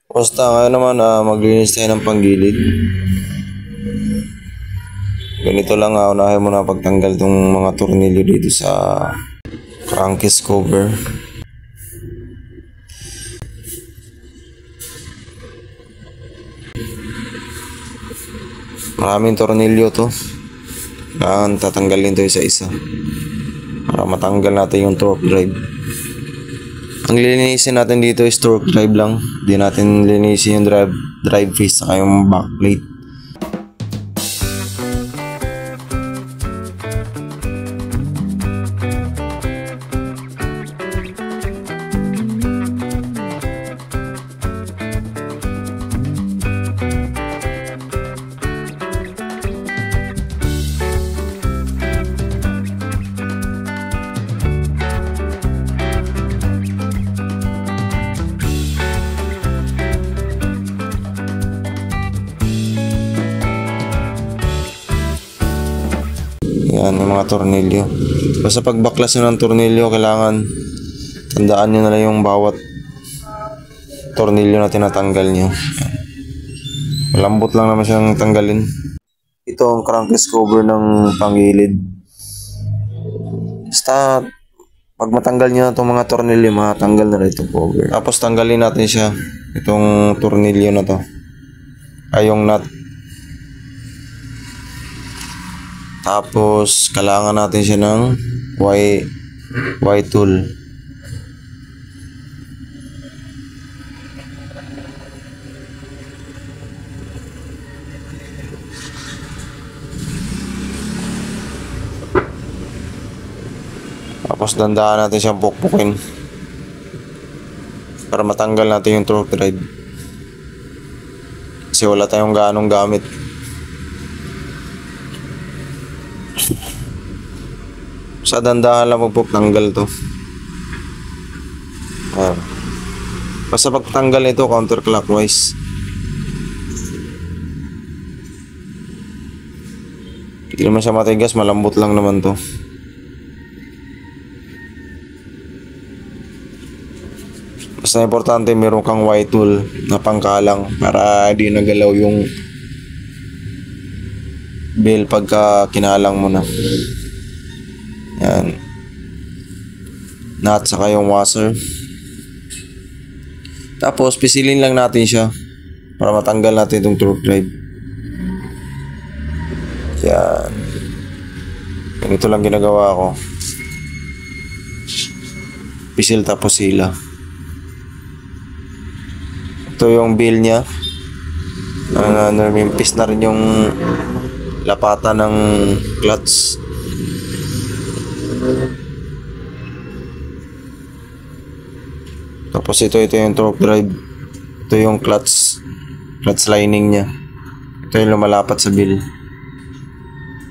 Basta ngayon naman maglinis tayo ng panggilid. Ganito lang, unahin mo na pagtanggal tong mga tornilyo dito sa crankcase cover. Maraming tornilyo to. Kailangan tatanggalin to isa-isa para matanggal natin yung torque drive. Ang lilinisin natin dito is torque drive lang. Hindi natin linisin yung drive face saka yung backplate. Yan, yung mga tornilyo. Basta pag baklas nyo ng tornilyo, kailangan tandaan nyo na lang yung bawat tornilyo na tinatanggal nyo. Malambot lang naman siyang tanggalin. Ito ang crankcase cover ng panggilid. Basta pag matanggal nyo na itong mga tornilyo, matanggal na rin itong cover. Tapos tanggalin natin siya, itong tornilyo na to, ay yung nut. Tapos kailangan natin siya ng Y tool. Tapos dandahan natin siyang pukpukin para matanggal natin yung torque drive. Kasi wala tayong ganong gamit. Sa dandahan lang magpapatanggal to. Basta pagtanggal nito counterclockwise. Hindi naman siya matigas, malambot lang naman to. Basta importante meron kang Y tool na pangkalang para di nagalaw yung bell pagka kinalang mo na. Yan. Nut saka yung washer. Tapos pisilin lang natin siya para matanggal natin itong torque drive. Yan. Ganito lang ginagawa ko. Pisil tapos sila. Ito yung bell niya. Namimpis na rin yung lapatan ng clutch. Tapos ito yung torque drive. Ito yung clutch lining niya. Ito yung lumalapat sa bill.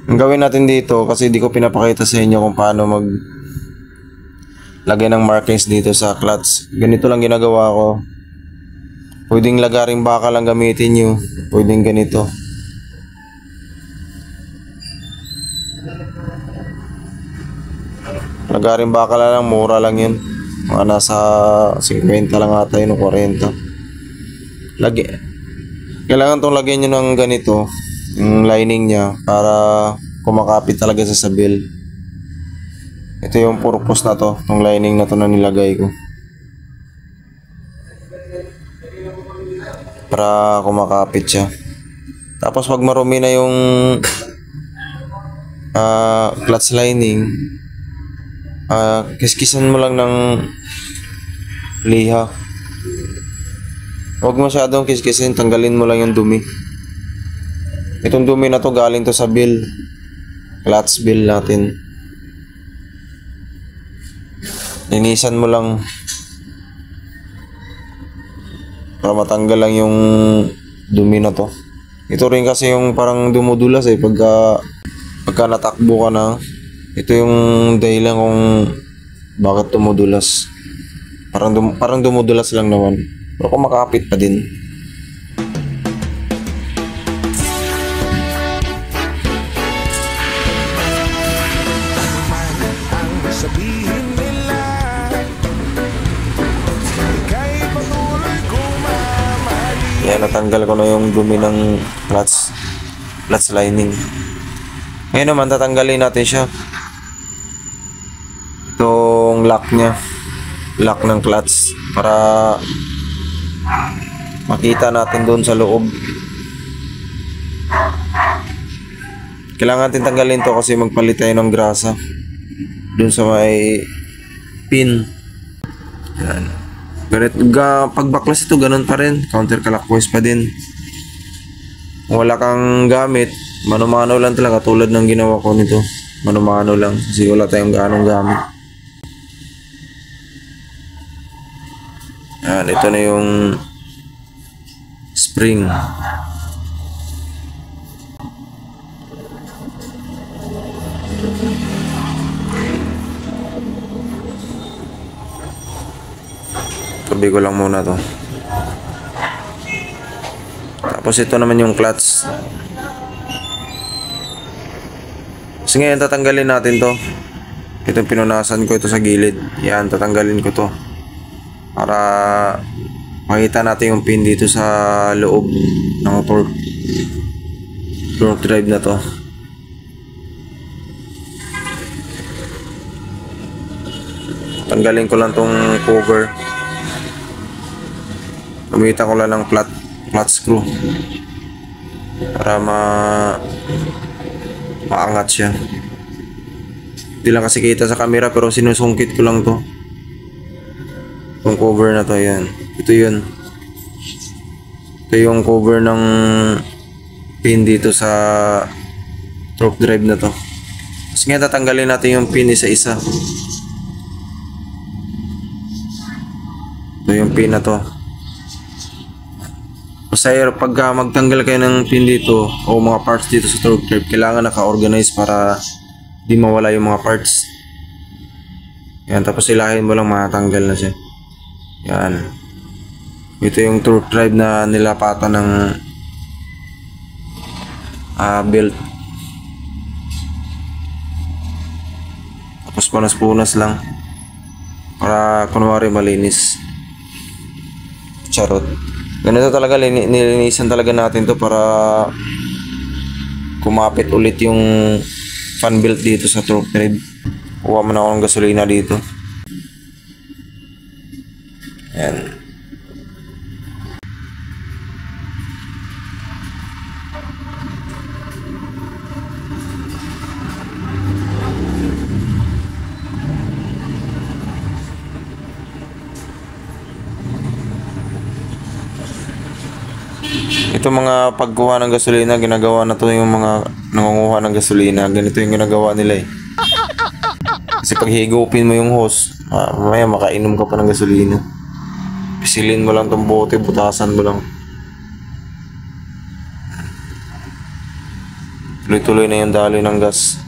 Ang gawin natin dito, kasi di ko pinapakita sa inyo kung paano mag lagay ng markings dito sa clutch. Ganito lang ginagawa ko. Pwedeng lagaring baka lang gamitin nyo. Pwedeng ganito. Lagaring baka lang, mura lang yun. Mga nasa 50 lang ata yun o 40. Kailangan tong lagyan nyo ng ganito, yung lining nya, para kumakapit talaga sa sabil. Ito yung purpose na to, tong lining na to na nilagay ko, para kumakapit siya. Tapos pag marumi na yung clutch lining, kiskisan mo lang ng liha. Huwag masyadong kiskisin, tanggalin mo lang yung dumi. Itong dumi na to galing to sa bill, clutch bill natin. Linisan mo lang para matanggal lang yung dumi na to. Ito rin kasi yung parang dumudulas pagka natakbo ka na. Ito yung dahilan kung bakit dumudulas. Parang dumudulas lang naman, pero kumakapit pa din. Kaya natanggal ko na yung dumi ng clutch lining. Ngayon naman tatanggalin natin siya. Itong lock niya. Lock ng clutch para makita natin doon sa loob. Kailangan natin tanggalin to kasi magpalit tayo ng grasa doon sa may pin. Yan. Pag baklas ito, ganun pa rin. Counterclockwise pa din. Kung wala kang gamit, mano-mano lang talaga, tulad ng ginawa ko nito. Mano-mano lang kasi wala tayong ganong gamit. Yan, ito na yung spring. Tabi ko lang muna to. Tapos ito naman yung clutch. Kasi ngayon tatanggalin natin to. Itong pinunasan ko ito sa gilid. Yan, tatanggalin ko to para makita natin yung pin dito sa loob ng torque drive na to. Tanggalin ko lang tong cover. Gamitan ko lang ng flat screw para maangat siya. Hindi lang kasi kita sa camera pero sinusungkit ko lang to. Yung cover na to, yan. Ito yun. Ito yung cover ng pin dito sa torque drive na to. Tapos ngayon tatanggalin natin yung pin isa-isa. Ito yung pin na to. Masaya pagka magtanggal kayo ng pin dito o mga parts dito sa torque drive, kailangan naka-organize para di mawala yung mga parts. Yan, tapos ilahin mo lang, matanggal na siya. Yan. Ito yung torque drive na nilapatan ng belt. Tapos punas-punas lang para kunwari malinis. Charot. Ganito talaga, nilinisan talaga natin to para kumapit ulit yung fan belt dito sa torque drive. Kuha mo na ako ng gasolina dito. Yan. Ito mga pagkuha ng gasolina, ginagawa na to yung mga nangunguha ng gasolina. Ganito yung ginagawa nila eh. Kasi pag higupin mo yung hose, mamaya makainom ka pa ng gasolina. Pisilin mo lang tong bote, butasan mo lang. Tuloy-tuloy na yung daloy ng gas.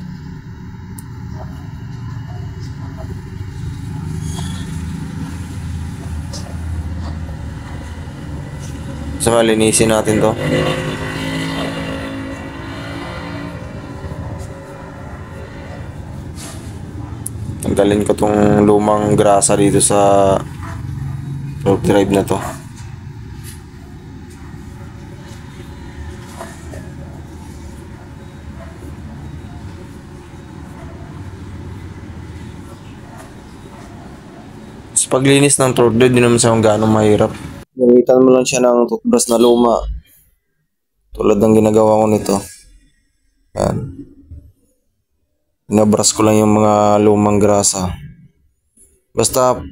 So malinisin natin to. Tanggalin ko tong lumang grasa dito sa torque drive na to. Sa paglinis ng torque drive, di naman siya kung gaano mahirap. Gamitan mo lang siya ng toothbrush na luma. Tulad ng ginagawa ko nito. Yan. Binabrush ko lang yung mga lumang grasa. Basta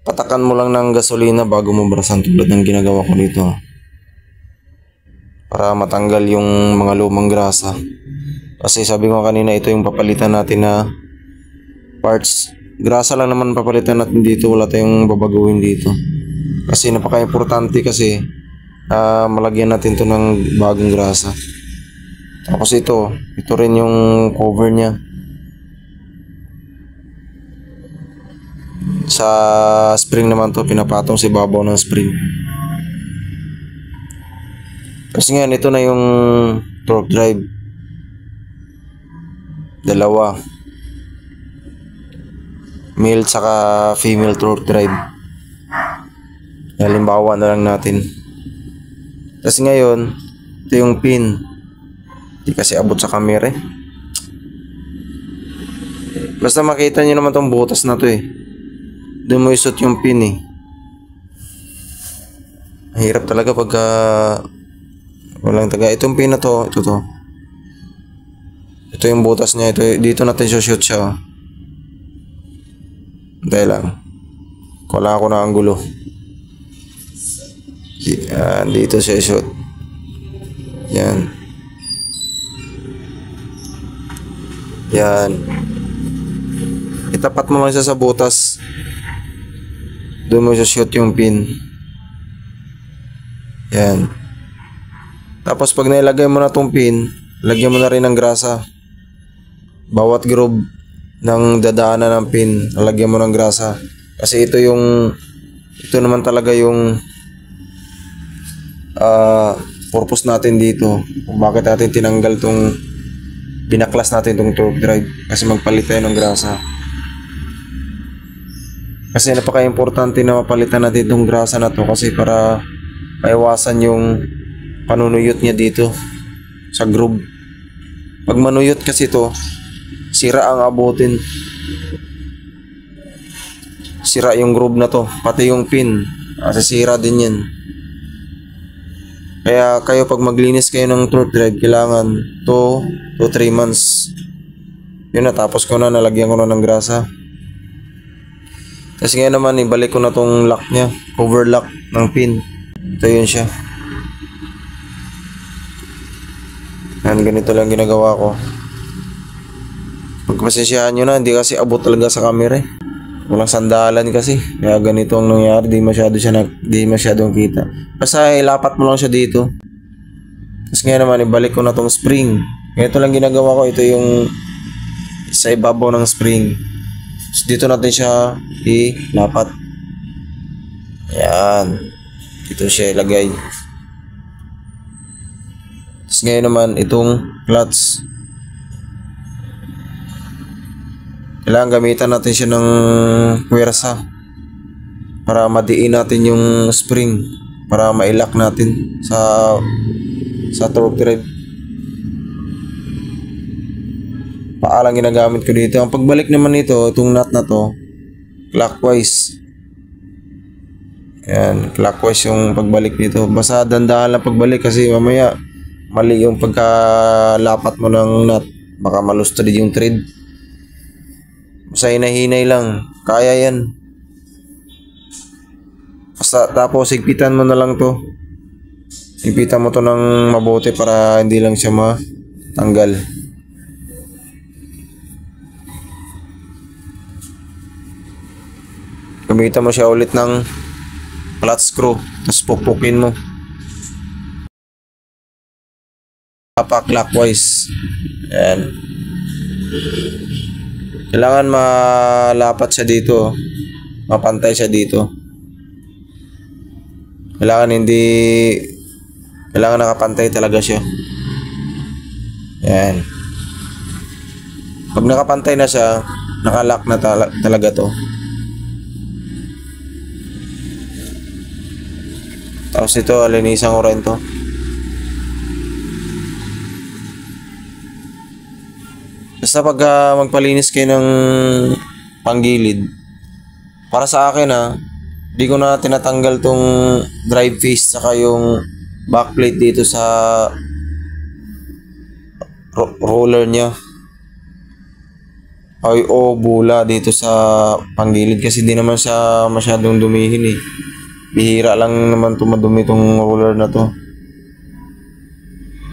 patakan mo lang ng gasolina bago mo brasan, tulad ng ginagawa ko dito. Para matanggal yung mga lumang grasa. Kasi sabi ko kanina, ito yung papalitan natin na parts. Grasa lang naman papalitan natin dito. Wala tayong babaguhin dito. Kasi napaka-importante kasi malagyan natin to ng bagong grasa. Tapos ito rin yung cover niya. Sa spring naman to, pinapatong sa ibabaw ng spring. Kasi nga ito na yung torque drive. Dalawa. Male saka female torque drive. Halimbawa na lang natin. Tapos ngayon, ito yung pin. Hindi kasi abot sa camera eh. Basta makita nyo naman tong butas na to eh. Doon mo isot yung pin eh. Mahirap talaga pagka walang taga. Itong pin na to, ito to. Ito yung butas niya. Ito, dito natin shoot siya. Oh. Hintay lang. Wala ako na anggulo. Yan, dito siya shoot. Yan. Yan. Itapat mo lang siya sa butas. Doon mo siya shoot yung pin. Yan. Tapos pag nailagay mo na tong pin, lagyan mo na rin ng grasa. Bawat groove ng dadaanan ng pin, lagyan mo ng grasa. Kasi ito naman talaga yung purpose natin dito. Kung bakit natin tinanggal tong binaklas natin tong torque drive. Kasi magpalit tayo ng grasa. Kasi napaka-importante na mapalitan natin tong grasa na to kasi para maiwasan yung panunuyot niya dito sa groove. Pag manuyot kasi to, sira ang abutin. Sira yung groove na to, pati yung pin, sisira din yan. Kaya kayo pag maglinis kayo ng torque drive, kailangan 2 to 3 months. Yun na, tapos ko na, nalagyan ko na ng grasa. Kasi ngayon naman, ibalik ko na tong lock nya, overlock ng pin. Ito yun siya. Yan, ganito lang ginagawa ko. Pagpasensyahan nyo na, hindi kasi abot talaga sa camera eh. Walang sandalan kasi. Kaya ganito ang nangyari, di masyadong kita. Basta ilapat mo lang siya dito. Tapos ngayon naman, ibalik ko na tong spring. Ganito lang ginagawa ko, ito yung sa ibabaw ng spring. Tapos dito natin siya ilapat. Yan. Dito siya ilagay. Tapos ngayon naman, itong clutch. Kailangan gamitan natin siya ng puwersa para madiin natin yung spring, para mailak natin sa torque drive. Paalang ginagamit ko dito. Ang pagbalik naman nito, itong nut na to, clockwise. Yan, clockwise yung pagbalik nito. Basta dandahan lang pagbalik kasi mamaya mali yung pagkalapat mo ng nut, baka malustod yung thread. Basta hinahinay lang, kaya yan. Basta tapos higpitan mo na lang to. Higpitan mo to ng mabuti para hindi lang siya matanggal. Gamitan mo siya ulit ng clutch screw, tapos pupukin mo clockwise. Yan. Kailangan malapat siya dito, mapantay siya dito. Kailangan nakapantay talaga siya. Yan. Pag nakapantay na siya, nakalock na talaga to. Tapos ito, alinisan ko rin to. Basta pag magpalinis kayo ng panggilid, para sa akin di ko na tinatanggal tong drive face saka yung backplate dito sa roller nya. Ay bula dito sa panggilid kasi di naman siya masyadong dumihin eh. Bihira lang naman madumi tong roller na to.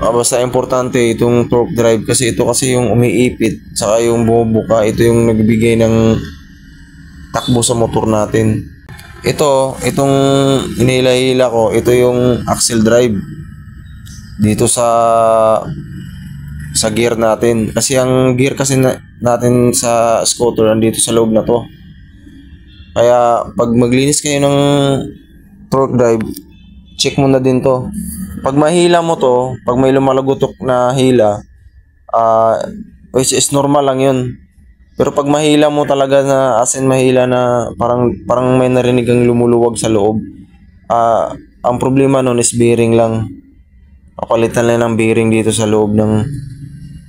Basta importante itong torque drive kasi ito kasi yung umiipit saka yung bumubuka, ito yung nagbibigay ng takbo sa motor natin. Itong inihila-hila ko, ito yung axle drive dito sa gear natin. Kasi ang gear kasi natin sa scooter nandito sa loob na to. Kaya pag maglinis kayo ng torque drive, check mo na din to. Pag mahila mo to, pag may lumalagutok na hila, which is normal lang yun. Pero pag mahila mo talaga na, as in mahila na parang may narinig kang lumuluwag sa loob, ang problema nun is bearing lang. Papalitan lang ng bearing dito sa loob ng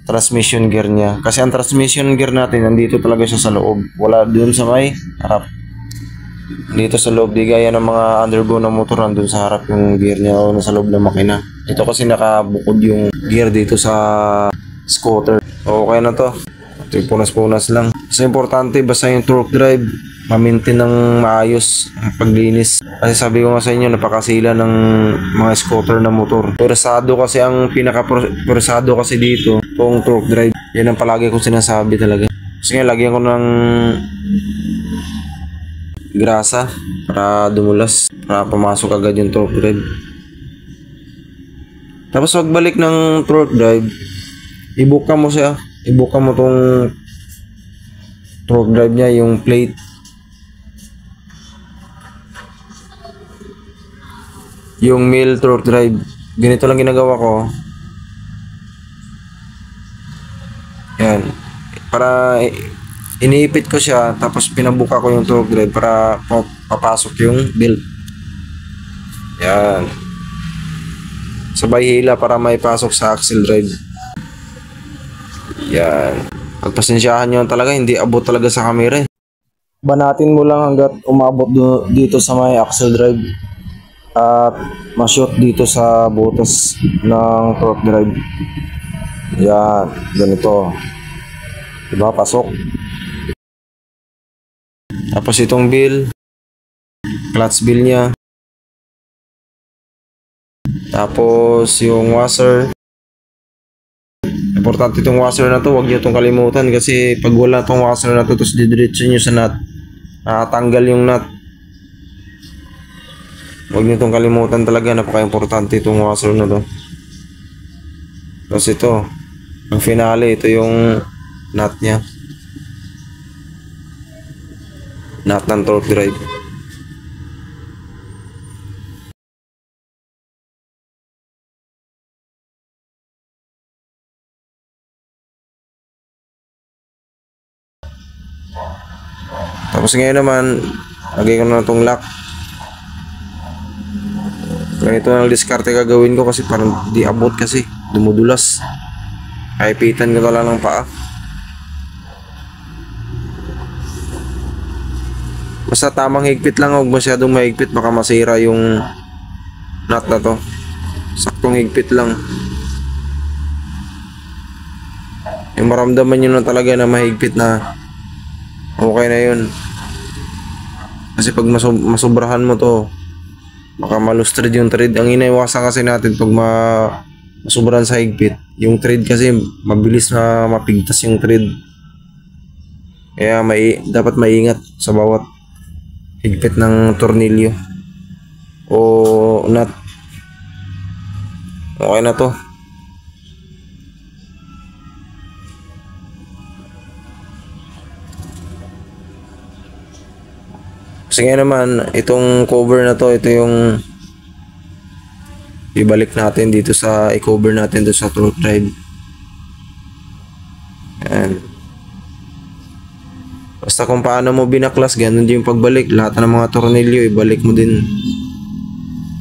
transmission gear niya. Kasi ang transmission gear natin, nandito talaga siya sa loob. Wala dun sa may harap. Dito sa loob, di gaya ng mga undergo na motor, nandun sa harap yung gear niya o nasa loob ng makina. Ito kasi nakabukod yung gear dito sa scooter. Okay na to. Ito yung punas-punas lang. So importante, basta yung torque drive, ma-maintain ng maayos paglinis. Kasi sabi ko nga sa inyo, napakasila ng mga scooter na motor. Persado kasi ang pinaka-persado kasi dito, itong torque drive. Yan ang palagi kong sinasabi talaga. Kasi nga, lagyan ko ng grasa para dumulas, para pumasok agad yung torque drive. Tapos pagbalik ng torque drive, ibuka mo siya. Ibuka mo tong torque drive niya, yung plate. Yung male torque drive. Ganito lang ginagawa ko. Yan. Para iniipit ko siya, tapos pinabuka ko yung torque drive para papasok yung belt. Yan. Sabay hila para may pasok sa axle drive. Yan. Pagpasensyahan nyo talaga, hindi abot talaga sa camera. Banatin mo lang hanggat umabot dito sa may axle drive. At ma-shoot dito sa butas ng torque drive. Yan. Ganito. Diba? Pasok. Tapos itong bill, clutch bill niya. Tapos yung washer. Importante itong washer na to, huwag nyo itong kalimutan kasi pag wala itong washer na to, tapos didiretso nyo sa nut, tanggal yung nut. Huwag nyo itong kalimutan talaga, napaka-importante itong washer na to. Tapos ito, ang finale, ito yung nut nya. Nut ng torque drive. Tapos ngayon naman, lagay ko na itong lock. Ganito na diskarte gagawin ko kasi parang di abot kasi, dumudulas. Kaipitan ko lang ng paa. Basta tamang higpit lang, huwag masyadong mahigpit, baka masira yung nut na to. Saktong higpit lang. Yung maramdaman nyo na talaga na mahigpit na, okay na yun. Kasi pag masobrahan mo to, baka malustred yung thread. Ang inaiwasan kasi natin pag masobrahan sa higpit, yung thread kasi mabilis na mapigtas yung thread. Kaya dapat maingat sa bawat higpit ng tornilyo o nut. Okay na to. Kasi nga naman, itong cover na to, ito yung ibalik natin dito sa i-cover natin dito sa torque drive. Ayan. Basta kung paano mo binaklas, ganun din yung pagbalik. Lahat ng mga tornilyo, ibalik mo din.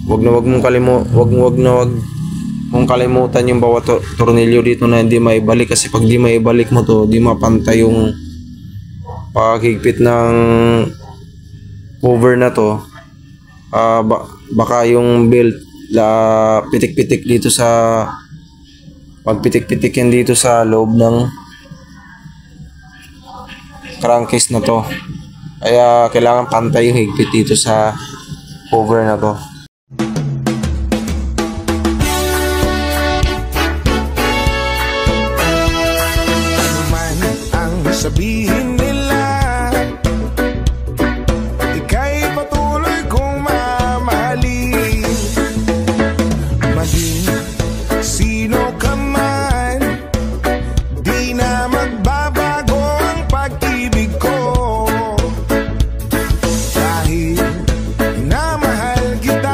Wag mong kalimutan yung bawat tornilyo dito na hindi maibalik. Kasi pag di maibalik mo to, di mapantay yung paghigpit ng cover na to. Baka yung belt pitik-pitik dito sa pagpitik-pitik yan dito sa loob ng crankcase na to. Kaya kailangan pantay yung higpit dito sa cover na to. Ano man ang sabihin nila, ika'y patuloy kong mamahalin. Maging sino ka man, di na magbabago ang pag-ibig ko. Dahil namahal kita.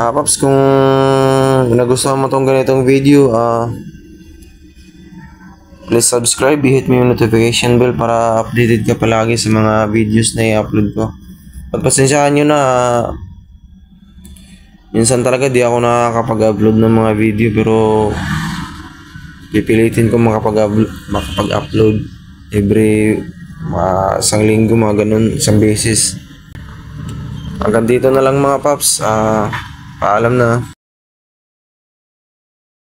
Paps, kung nagustuhan mo tong ganitong video, please subscribe, hit mo yung notification bell para updated ka palagi sa mga videos na i-upload ko. Pagpasensyahan nyo na, minsan talaga di ako nakakapag-upload ng mga video, pero pipilitin ko makapag-upload every isang linggo, mga ganun, isang beses. Hanggang dito na lang mga paps. Paalam na.